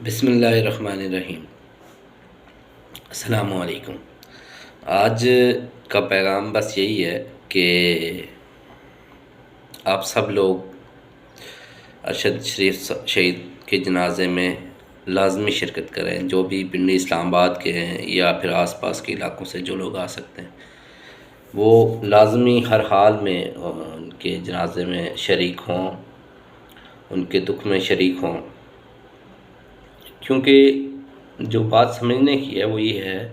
بسم اللہ الرحمن الرحیم۔ السلام علیکم۔ آج کا پیغام بس یہی ہے کہ آپ سب لوگ ارشد شریف شہید کے جنازے میں لازمی شرکت کریں، جو بھی پنڈی اسلام آباد کے ہیں یا پھر آس پاس کے علاقوں سے جو لوگ آ سکتے ہیں وہ لازمی ہر حال میں ان کے جنازے میں شریک ہوں، ان کے دکھ میں شریک ہوں، کیونکہ جو بات سمجھنے کی ہے وہ یہ ہے،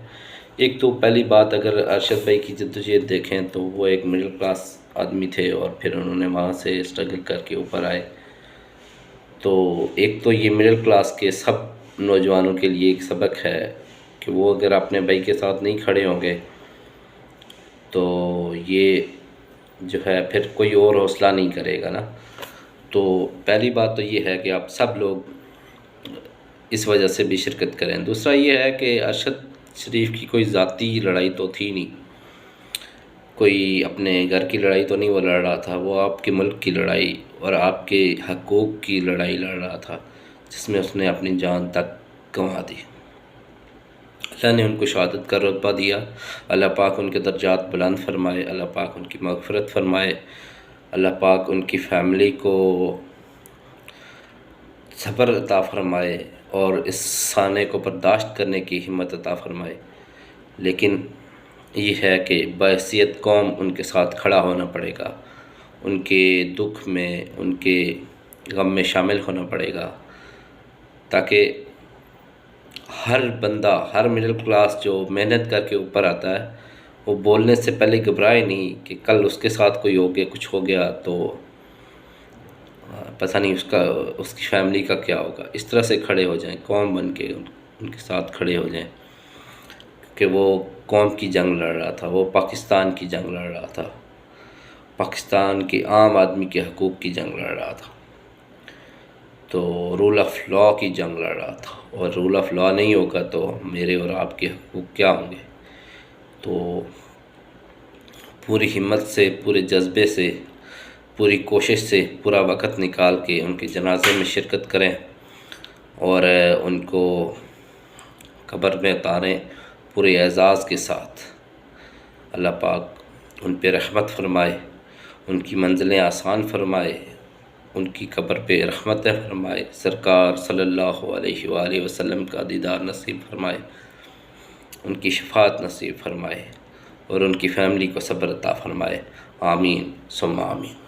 ایک تو پہلی بات اگر ارشد بھائی کی جدوجہد دیکھیں تو وہ ایک مڈل کلاس آدمی تھے اور پھر انہوں نے وہاں سے اسٹرگل کر کے اوپر آئے، تو ایک تو یہ مڈل کلاس کے سب نوجوانوں کے لیے ایک سبق ہے کہ وہ اگر اپنے بھائی کے ساتھ نہیں کھڑے ہوں گے تو یہ جو ہے پھر کوئی اور حوصلہ نہیں کرے گا نا۔ تو پہلی بات تو یہ ہے کہ آپ سب لوگ اس وجہ سے بھی شرکت کریں۔ دوسرا یہ ہے کہ ارشد شریف کی کوئی ذاتی لڑائی تو تھی نہیں، کوئی اپنے گھر کی لڑائی تو نہیں وہ لڑ رہا تھا، وہ آپ کے ملک کی لڑائی اور آپ کے حقوق کی لڑائی لڑ رہا تھا، جس میں اس نے اپنی جان تک گنوا دی۔ اللہ نے ان کو شہادت کا رتبہ دیا، اللہ پاک ان کے درجات بلند فرمائے، اللہ پاک ان کی مغفرت فرمائے، اللہ پاک ان کی فیملی کو صبر عطا فرمائے اور اس سانے کو برداشت کرنے کی ہمت عطا فرمائے۔ لیکن یہ ہے کہ بحیثیت قوم ان کے ساتھ کھڑا ہونا پڑے گا، ان کے دکھ میں، ان کے غم میں شامل ہونا پڑے گا، تاکہ ہر بندہ، ہر مڈل کلاس جو محنت کر کے اوپر آتا ہے وہ بولنے سے پہلے گھبرائے نہیں کہ کل اس کے ساتھ کوئی ہو گیا، کچھ ہو گیا تو پتہ نہیں اس کی فیملی کا کیا ہوگا۔ اس طرح سے کھڑے ہو جائیں، قوم بن کے ان کے ساتھ کھڑے ہو جائیں کہ وہ قوم کی جنگ لڑ رہا تھا، وہ پاکستان کی جنگ لڑ رہا تھا، پاکستان کے عام آدمی کے حقوق کی جنگ لڑ رہا تھا، تو رول آف لا کی جنگ لڑ رہا تھا، اور رول آف لا نہیں ہوگا تو میرے اور آپ کے حقوق کیا ہوں گے۔ تو پوری ہمت سے، پورے جذبے سے، پوری کوشش سے پورا وقت نکال کے ان کے جنازے میں شرکت کریں اور ان کو قبر میں اتاریں پورے اعزاز کے ساتھ۔ اللہ پاک ان پہ رحمت فرمائے، ان کی منزلیں آسان فرمائے، ان کی قبر پہ رحمتیں فرمائے، سرکار صلی اللہ علیہ وآلہ وسلم کا دیدار نصیب فرمائے، ان کی شفاعت نصیب فرمائے اور ان کی فیملی کو صبر عطا فرمائے۔ آمین ثم آمین۔